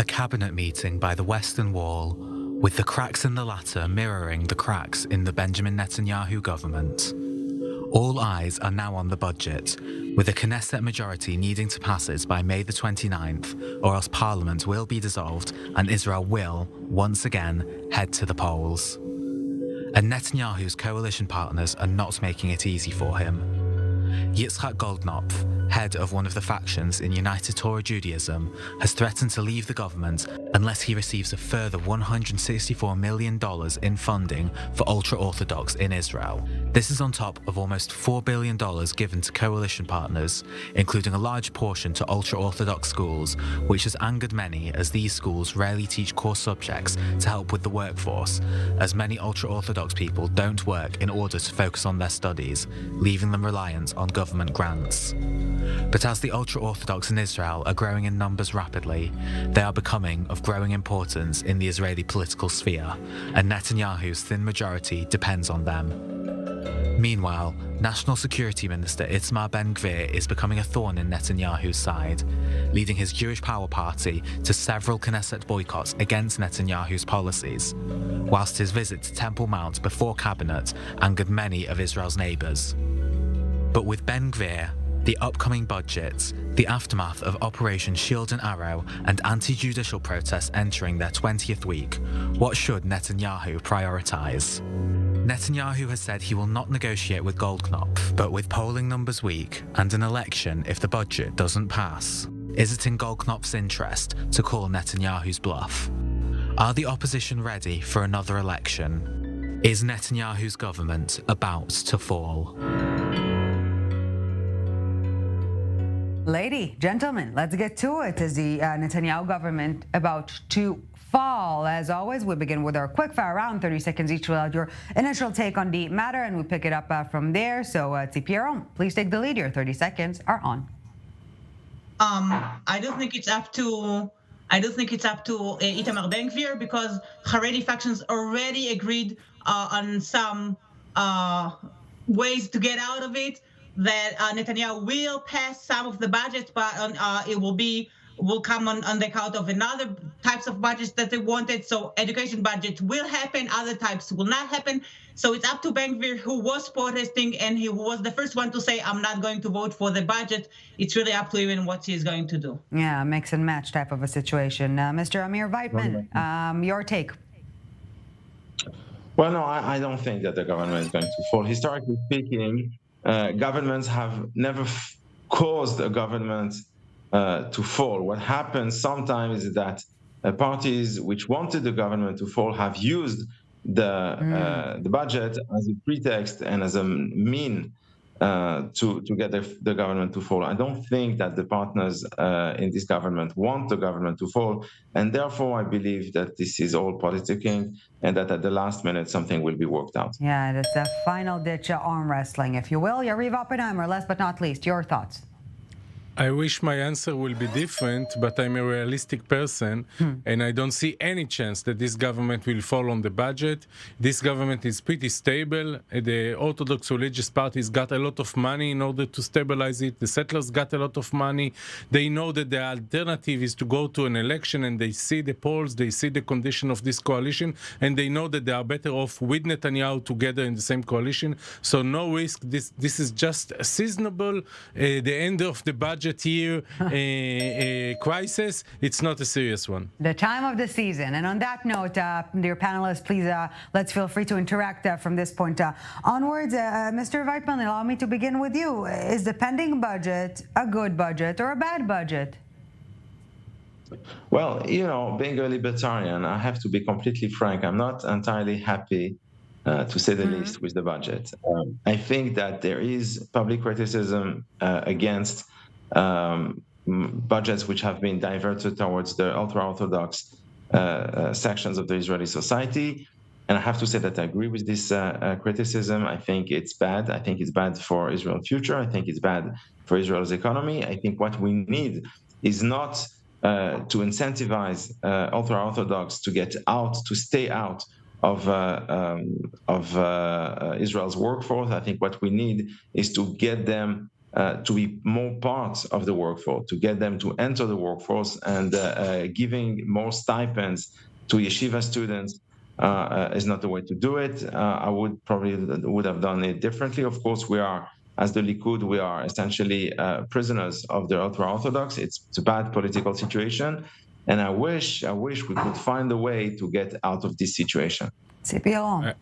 A cabinet meeting by the Western Wall, with the cracks in the latter mirroring the cracks in the Benjamin Netanyahu government. All eyes are now on the budget, with the Knesset majority needing to pass it by May the 29th, or else Parliament will be dissolved and Israel will, once again, head to the polls. And Netanyahu's coalition partners are not making it easy for him. Yitzhak Goldknopf, head of one of the factions in United Torah Judaism, has threatened to leave the government unless he receives a further $164 million in funding for ultra-Orthodox in Israel. This is on top of almost $4 billion given to coalition partners, including a large portion to ultra-Orthodox schools, which has angered many as these schools rarely teach core subjects to help with the workforce, as many ultra-Orthodox people don't work in order to focus on their studies, leaving them reliant on government grants. But as the ultra-Orthodox in Israel are growing in numbers rapidly, they are becoming of growing importance in the Israeli political sphere, and Netanyahu's thin majority depends on them. Meanwhile, National Security Minister Itamar Ben-Gvir is becoming a thorn in Netanyahu's side, leading his Jewish Power Party to several Knesset boycotts against Netanyahu's policies, whilst his visit to Temple Mount before cabinet angered many of Israel's neighbours. But with Ben-Gvir, the upcoming budget, the aftermath of Operation Shield and Arrow, and anti-judicial protests entering their 20th week, what should Netanyahu prioritise? Netanyahu has said he will not negotiate with Goldknopf, but with polling numbers weak and an election if the budget doesn't pass, is it in Goldknopf's interest to call Netanyahu's bluff? Are the opposition ready for another election? Is Netanyahu's government about to fall? Lady, gentlemen, let's get to it. Is the Netanyahu government about to fall? As always, we begin with our quick fire round, 30 seconds each without your initial take on the matter, and we pick it up from there. So, Piero, please take the lead. Your 30 seconds are on. I don't think it's up to Itamar Ben-Gvir, because Haredi factions already agreed on some ways to get out of it. That Netanyahu will pass some of the budget, but it will come on the account of another types of budgets that they wanted. So education budget will happen, other types will not happen. So it's up to Ben-Gvir, who was protesting and who was the first one to say, I'm not going to vote for the budget. It's really up to him and what he's going to do. Yeah, mix and match type of a situation. Mr. Amir Weitman, your take. Well, no, I don't think that the government is going to fall. Historically speaking, governments have never caused a government to fall. What happens sometimes is that parties which wanted the government to fall have used the budget as a pretext and as a mean to get the government to fall. I don't think that the partners in this government want the government to fall, and therefore I believe that this is all politicking and that at the last minute something will be worked out. Yeah, it's a final-ditch arm wrestling, if you will. Yariv Oppenheimer, last but not least, your thoughts. I wish my answer will be different, but I'm a realistic person, and I don't see any chance that this government will fall on the budget. This government is pretty stable. The Orthodox religious parties got a lot of money in order to stabilize it. The settlers got a lot of money. They know that the alternative is to go to an election, and they see the polls, they see the condition of this coalition, and they know that they are better off with Netanyahu together in the same coalition. So no risk. This is just seasonable. The end of the budget year crisis. It's not a serious one. The time of the season. And on that note, dear panelists, please let's feel free to interact from this point onwards. Mr. Weitman, allow me to begin with you. Is the pending budget a good budget or a bad budget? Well, being a libertarian, I have to be completely frank. I'm not entirely happy, to say the least, with the budget. I think that there is public criticism against budgets which have been diverted towards the ultra-Orthodox sections of the Israeli society. And I have to say that I agree with this criticism. I think it's bad. I think it's bad for Israel's future. I think it's bad for Israel's economy. I think what we need is not to incentivize ultra-Orthodox to get out, to stay out of Israel's workforce. I think what we need is to get them to be more part of the workforce, to get them to enter the workforce, and giving more stipends to yeshiva students is not the way to do it. I would have done it differently. Of course, we are, as the Likud, we are essentially prisoners of the ultra-Orthodox. It's a bad political situation, and I wish we could find a way to get out of this situation. Tzipi Yaron.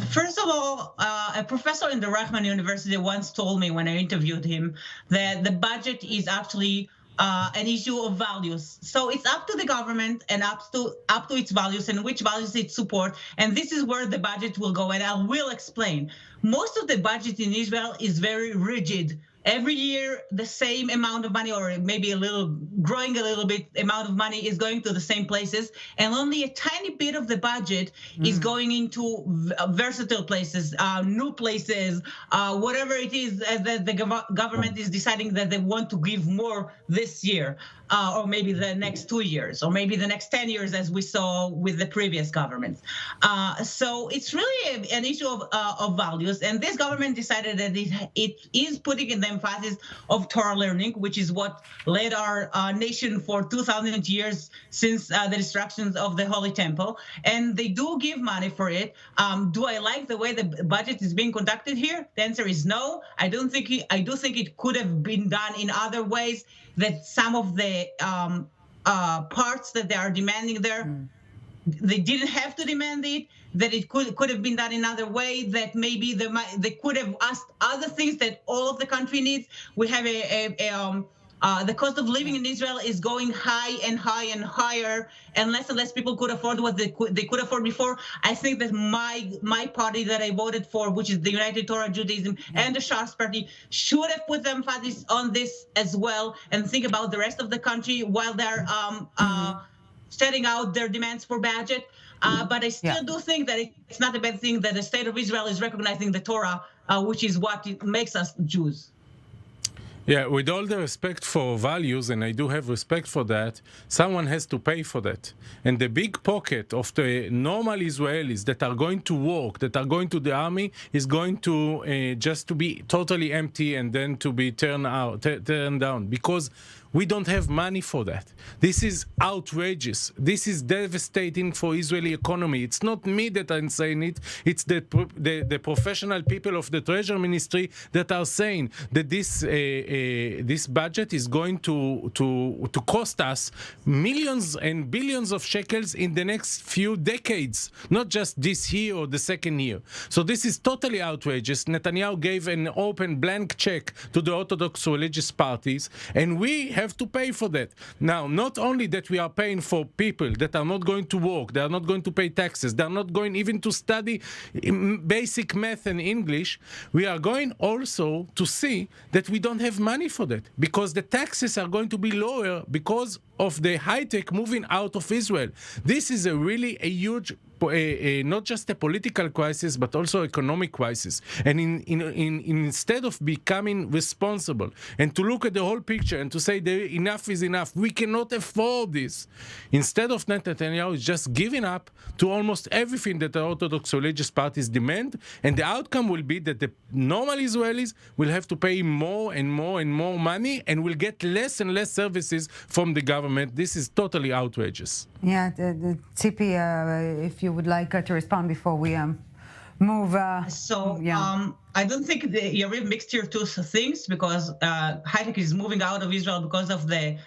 First of all, a professor in the Reichman University once told me when I interviewed him that the budget is actually an issue of values. So it's up to the government and up to its values and which values it support. And this is where the budget will go. And I will explain. Most of the budget in Israel is very rigid. Every year, the same amount of money, or maybe growing a little bit amount of money, is going to the same places, and only a tiny bit of the budget is going into versatile places, new places, whatever it is that the government is deciding that they want to give more this year, or maybe the next 2 years, or maybe the next 10 years, as we saw with the previous governments. So it's really an issue of values, and this government decided that it is putting in the emphasis of Torah learning, which is what led our nation for 2,000 years since the destructions of the Holy Temple. And they do give money for it. Do I like the way the budget is being conducted here? The answer is no. I do think it could have been done in other ways, that some of the parts that they are demanding there, they didn't have to demand it, that it could have been done in another way, that maybe they could have asked other things that all of the country needs. We have the cost of living in Israel is going high and high and higher, and less people could afford what they could afford before. I think that my party that I voted for, which is the United Torah Judaism and the Shas Party, should have put emphasis on this as well, and think about the rest of the country while they're setting out their demands for budget. But I still do think that it's not a bad thing that the state of Israel is recognizing the Torah, which is what makes us Jews. Yeah, with all the respect for values, and I do have respect for that, someone has to pay for that. And the big pocket of the normal Israelis that are going to work, that are going to the army, is going to just to be totally empty and then to be turned down, because we don't have money for that. This is outrageous. This is devastating for Israeli economy. It's not me that I'm saying it. It's the professional people of the Treasury Ministry that are saying that this budget is going to cost us millions and billions of shekels in the next few decades, not just this year or the second year. So this is totally outrageous. Netanyahu gave an open blank check to the Orthodox religious parties, and we have to pay for that. Now, not only that we are paying for people that are not going to work, they are not going to pay taxes, they are not going even to study basic math and English, we are going also to see that we don't have money for that, because the taxes are going to be lower because of the high-tech moving out of Israel. This is really a huge not just a political crisis, but also economic crisis. And instead of becoming responsible and to look at the whole picture and to say that enough is enough, we cannot afford this. Instead of Netanyahu is just giving up to almost everything that the Orthodox religious parties demand, and the outcome will be that the normal Israelis will have to pay more and more and more money and will get less and less services from the government. This is totally outrageous. Yeah, Tzipi, if you would like to respond before we move. I don't think Yariv mixed here two things, because high-tech is moving out of Israel because of the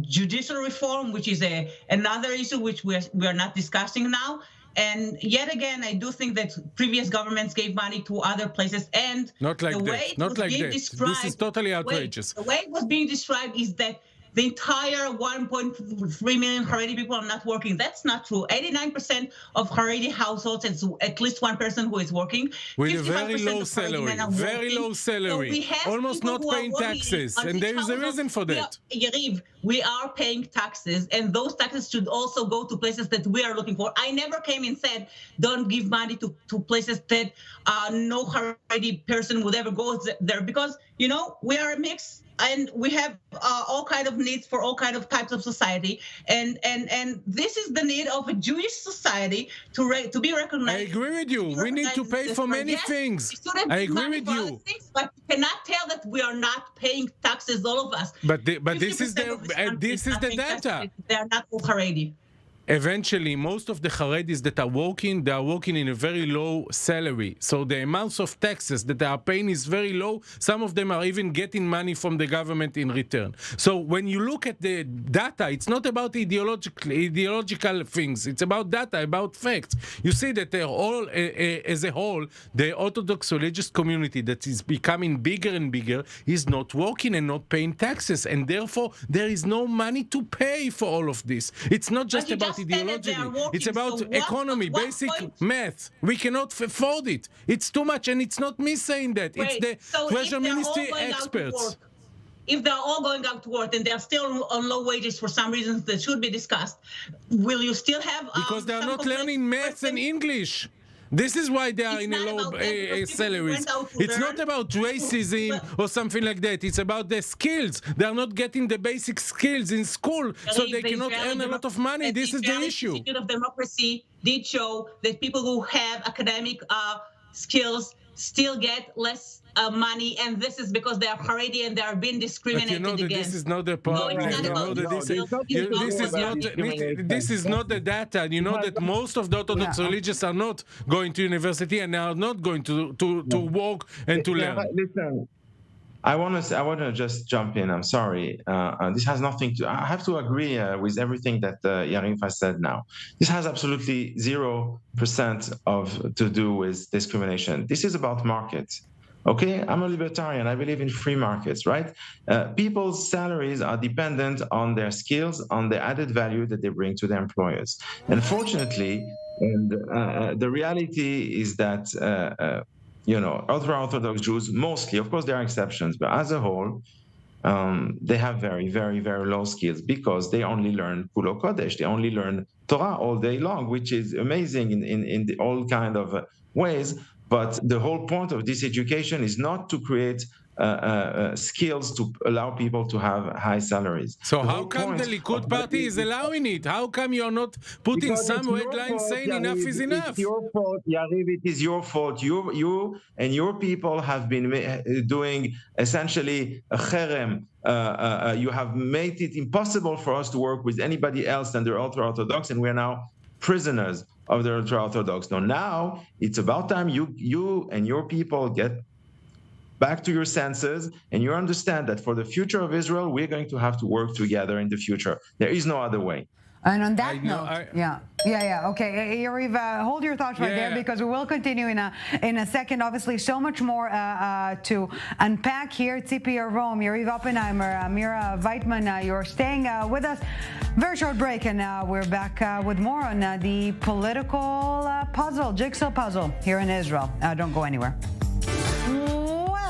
judicial reform, which is another issue which we are not discussing now. And yet again, I do think that previous governments gave money to other places, and not like the way that. it Not was like being that. described, This is totally outrageous. The way it was being described is that the entire 1.3 million Haredi people are not working. That's not true. 89% of Haredi households has at least one person who is working. With a very low salary. Very low salary. So almost not paying taxes. And there is a reason for that. Yariv, we are paying taxes, and those taxes should also go to places that we are looking for. I never came and said, don't give money to places that no Haredi person would ever go there, because, we are a mix. and we have all kind of needs for all kind of types of society, and this is the need of a Jewish society to be recognized. I agree with you. We need to pay for many things. I agree with you. Things, but you cannot tell that we are not paying taxes, all of us. But this is the data. They are not all Haredi. Eventually, most of the Haredis that are working, they are working in a very low salary. So the amounts of taxes that they are paying is very low. Some of them are even getting money from the government in return. So when you look at the data, it's not about ideological things. It's about data, about facts. You see that they're all, as a whole, the Orthodox religious community that is becoming bigger and bigger is not working and not paying taxes. And therefore, there is no money to pay for all of this. It's not just about ideology. It's about economy, basic math. We cannot afford it. It's too much, and it's not me saying that. It's the Treasury Ministry experts. If they're all going out to work and they're still on low wages for some reasons that should be discussed, will you still have... Because they're not learning math and English. This is why they are in a low salaries. It's not about racism or something like that. It's about the skills. They are not getting the basic skills in school, so they cannot earn a lot of money. This is the issue. The Institute of Democracy did show that people who have academic skills still get less money, and this is because they are Haredi and they are being discriminated against. But you know that this is not the problem. This is not the data. You know that most of the Orthodox religious are not going to university and are not going to work and to learn. Listen, I want to just jump in. I'm sorry. This has nothing to. I have to agree with everything that Yariv has said now. This has absolutely 0% to do with discrimination. This is about markets. Okay, I'm a libertarian. I believe in free markets, right? People's salaries are dependent on their skills, on the added value that they bring to their employers. Unfortunately, the reality is that ultra-Orthodox Jews, mostly, of course, there are exceptions, but as a whole, they have very, very, very low skills because they only learn Kulo Kodesh. They only learn Torah all day long, which is amazing in all kind of ways. But the whole point of this education is not to create skills to allow people to have high salaries. So how come the Likud party is allowing it? How come you're not putting some red line saying enough is enough? It's your fault, Yariv. It is your fault. You and your people have been doing essentially a cherem. You have made it impossible for us to work with anybody else than the ultra-Orthodox, and we are now prisoners of the ultra-Orthodox. Now it's about time you and your people get back to your senses and you understand that for the future of Israel, we're going to have to work together in the future. There is no other way. And on that note, okay, Yariv, hold your thoughts right there because we will continue in a second. Obviously, so much more to unpack here. Tzipi Rome, Yariv Oppenheimer, Mira Weitman, you're staying with us. Very short break, and we're back with more on the political jigsaw puzzle here in Israel. Don't go anywhere.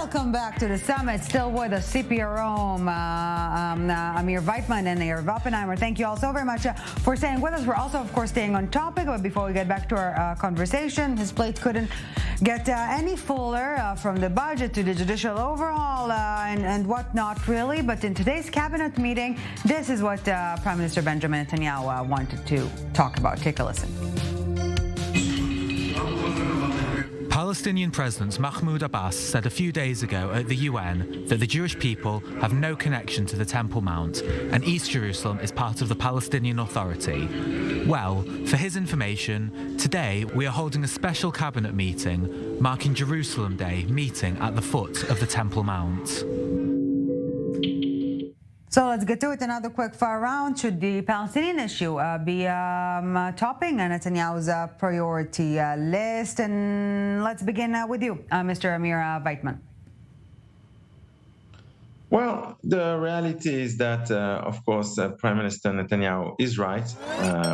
Welcome back to the summit. Still with us, Tzipi Rome, Amir Weitman, and Yariv Oppenheimer. Thank you all so very much for staying with us. We're also, of course, staying on topic. But before we get back to our conversation, his plate couldn't get any fuller, from the budget to the judicial overhaul and whatnot, really. But in today's cabinet meeting, this is what Prime Minister Benjamin Netanyahu wanted to talk about. Take a listen. Palestinian President Mahmoud Abbas said a few days ago at the UN that the Jewish people have no connection to the Temple Mount and East Jerusalem is part of the Palestinian Authority. Well, for his information, today we are holding a special cabinet meeting marking Jerusalem Day meeting at the foot of the Temple Mount. So let's get to it. Another quick fire round. Should the Palestinian issue be topping Netanyahu's priority list? And let's begin with you, Mr. Amir Weitman. Well, the reality is that, of course, Prime Minister Netanyahu is right.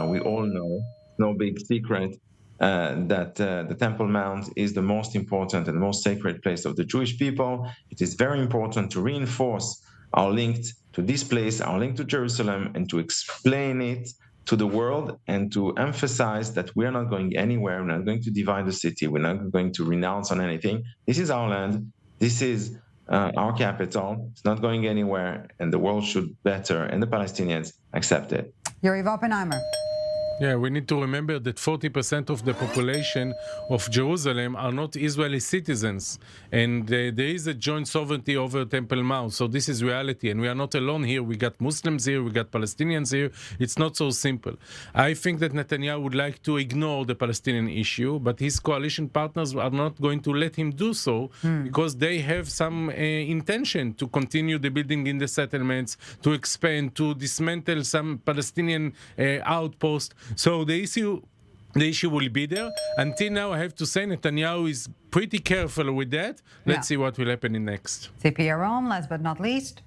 We all know, no big secret, that the Temple Mount is the most important and most sacred place of the Jewish people. It is very important to reinforce our link to this place, our link to Jerusalem, and to explain it to the world and to emphasize that we are not going anywhere. We're not going to divide the city. We're not going to renounce on anything. This is our land. This is our capital. It's not going anywhere, and the world should better, and the Palestinians accept it. Yariv Oppenheimer. Yeah, we need to remember that 40% of the population of Jerusalem are not Israeli citizens, and there is a joint sovereignty over Temple Mount. So this is reality, and we are not alone here. We got Muslims here, we got Palestinians here. It's not so simple. I think that Netanyahu would like to ignore the Palestinian issue, but his coalition partners are not going to let him do so because they have some intention to continue the building in the settlements, to expand, to dismantle some Palestinian outposts. So the issue will be there. Until now, I have to say Netanyahu is pretty careful with that. Let's see what will happen in next. CP Yaron, last but not least.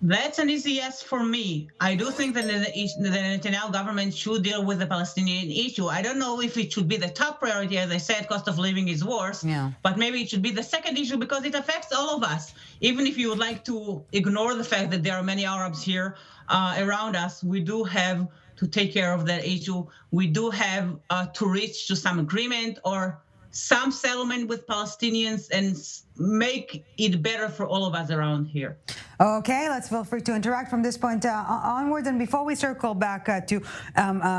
That's an easy yes for me. I do think that the Netanyahu government should deal with the Palestinian issue. I don't know if it should be the top priority. As I said, cost of living is worse. But maybe it should be the second issue because it affects all of us. Even if you would like to ignore the fact that there are many Arabs here around us, we do have to take care of that issue. We do have to reach to some agreement or some settlement with Palestinians and make it better for all of us around here. Okay, let's feel free to interact from this point onwards. And before we circle back to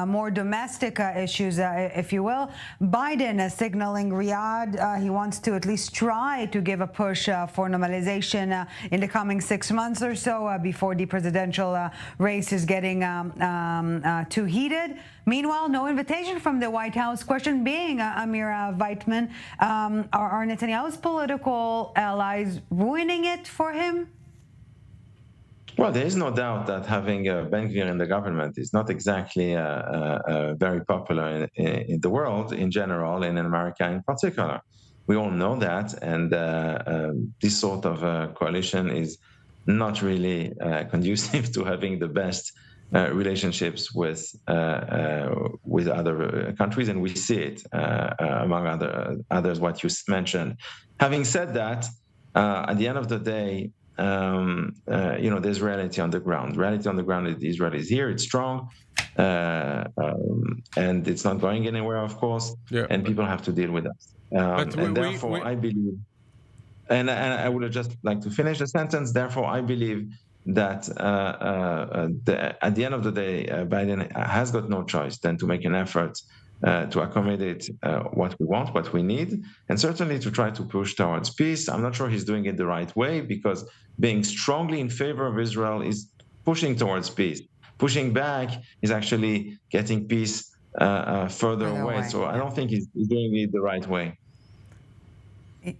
more domestic issues, if you will, Biden is signaling Riyadh he wants to at least try to give a push for normalization in the coming 6 months or so before the presidential race is getting too heated. Meanwhile, no invitation from the White House. Question being, Amira Weitman, are Netanyahu's political allies ruining it for him? Well, there is no doubt that having Ben-Gvir in the government is not exactly very popular in the world in general and in America in particular. We all know that, and this sort of coalition is not really conducive to having the best relationships with other countries, and we see it among others what you mentioned. Having said that, at the end of the day, there's reality on the ground. Reality on the ground is Israel is here, it's strong, and it's not going anywhere, of course, and people have to deal with us. Therefore, I believe, and I would just like to finish the sentence, therefore, I believe that at the end of the day, Biden has got no choice than to make an effort to accommodate what we want, what we need, and certainly to try to push towards peace. I'm not sure he's doing it the right way, because being strongly in favor of Israel is pushing towards peace. Pushing back is actually getting peace further away. So I don't think he's doing it the right way.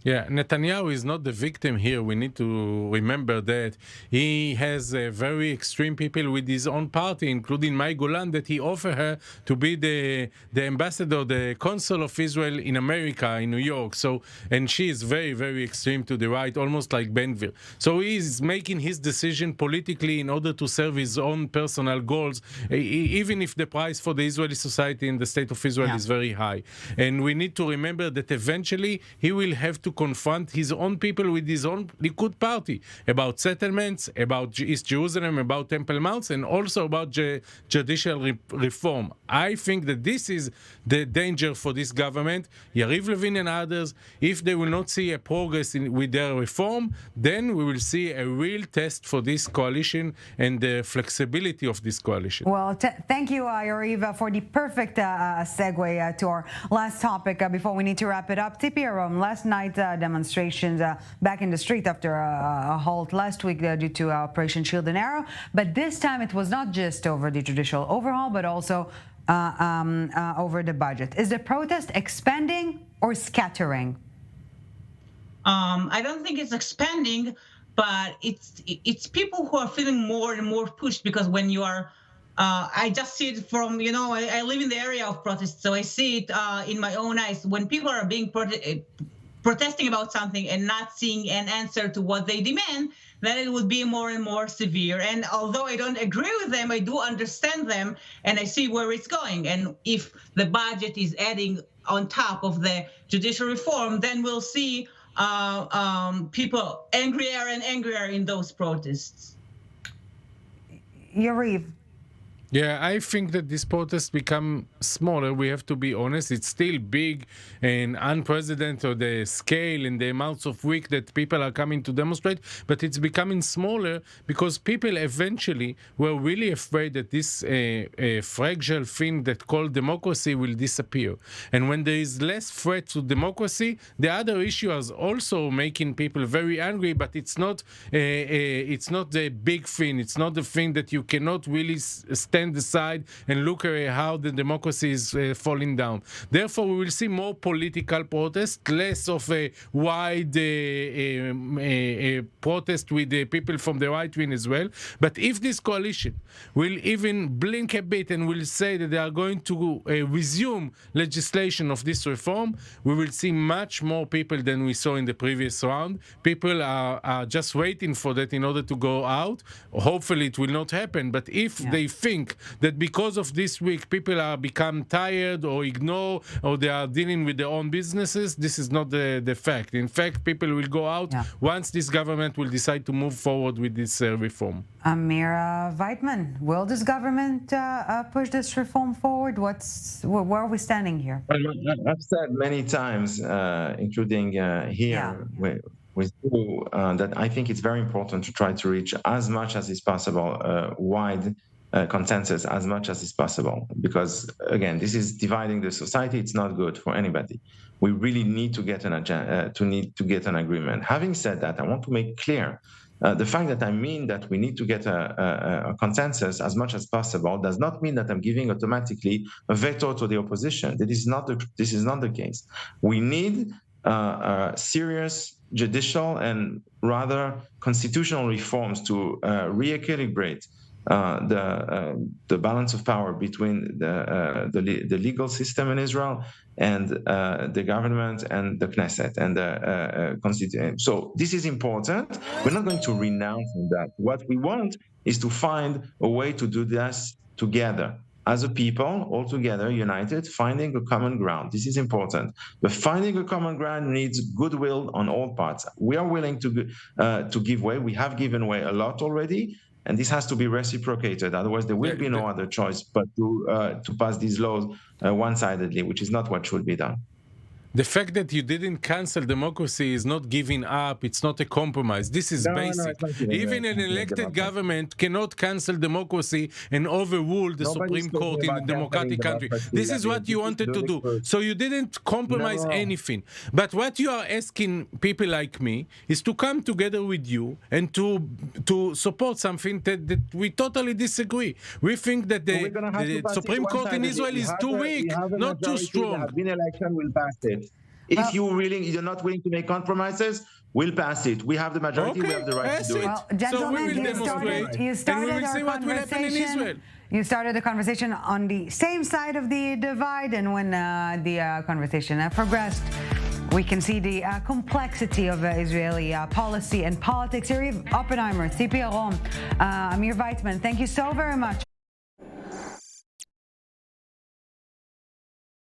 Yeah, Netanyahu is not the victim here. We need to remember that he has very extreme people with his own party, including Mai Golan, that he offered her to be the ambassador, the consul of Israel in America, in New York. So, and she is very, very extreme to the right, almost like Ben-Gvir. So he is making his decision politically in order to serve his own personal goals, even if the price for the Israeli society and the state of Israel is very high. And we need to remember that eventually he will have to confront his own people with his own Likud party about settlements, about East Jerusalem, about Temple Mount, and also about judicial reform. I think that this is the danger for this government, Yariv Levin and others. If they will not see a progress with their reform, then we will see a real test for this coalition and the flexibility of this coalition. Well, thank you, Yariv, for the perfect segue to our last topic before we need to wrap it up. Tipi Aram, last night demonstrations back in the street after a halt last week due to Operation Shield and Arrow. But this time it was not just over the judicial overhaul, but also over the budget. Is the protest expanding or scattering? I don't think it's expanding, but it's people who are feeling more and more pushed, because when you are I just see it from, I live in the area of protests, so I see it in my own eyes. When people are being protesting about something and not seeing an answer to what they demand, then it would be more and more severe. And although I don't agree with them, I do understand them, and I see where it's going. And if the budget is adding on top of the judicial reform, then we'll see people angrier and angrier in those protests. Yariv. Yeah, I think that these protests become smaller. We have to be honest. It's still big and unprecedented, the scale and the amounts of week that people are coming to demonstrate, but it's becoming smaller because people eventually were really afraid that this fragile thing that called democracy will disappear. And when there is less threat to democracy, the other issue is also making people very angry, but it's not the big thing. It's not the thing that you cannot really stand aside and look at how the democracy is falling down. Therefore, we will see more political protest, less of a wide protest with the people from the right wing as well. But if this coalition will even blink a bit and will say that they are going to resume legislation of this reform, we will see much more people than we saw in the previous round. People are just waiting for that in order to go out. Hopefully it will not happen, but if they think that because of this week people are become tired or ignore or they are dealing with their own businesses, this is not the fact. In fact, people will go out once this government will decide to move forward with this reform. Amira Weitman, will this government push this reform forward? Where are we standing here? Well, I've said many times, including here with you, that I think it's very important to try to reach as much as is possible wide consensus as much as is possible, because again, this is dividing the society. It's not good for anybody. We really need to get an agreement. Having said that, I want to make clear the fact that I mean that we need to get a consensus as much as possible does not mean that I'm giving automatically a veto to the opposition. This is not the case. We need serious judicial and rather constitutional reforms to re-equilibrate the balance of power between the legal system in Israel and the government and the Knesset and the constitution. So this is important. We're not going to renounce on that. What we want is to find a way to do this together. As a people, all together, united, finding a common ground. This is important. But finding a common ground needs goodwill on all parts. We are willing to give way. We have given way a lot already. And this has to be reciprocated. Otherwise, there will be no other choice but to pass these laws one-sidedly, which is not what should be done. The fact that you didn't cancel democracy is not giving up. It's not a compromise. This is basic. Even an elected government cannot cancel democracy and overrule the Supreme Court in a democratic country. This is what you wanted to do. So you didn't compromise anything. But what you are asking people like me is to come together with you and to support something that we totally disagree. We think that the Supreme Court in Israel is too weak, not too strong. Election will pass it. If you're not willing to make compromises, we'll pass it. We have the majority. We have the right to do it. Well, gentlemen, you started our conversation. You started the conversation on the same side of the divide, and when the conversation progressed, we can see the complexity of Israeli policy and politics. Yariv Oppenheimer, Tzipi Aron, Amir Weitman, thank you so very much.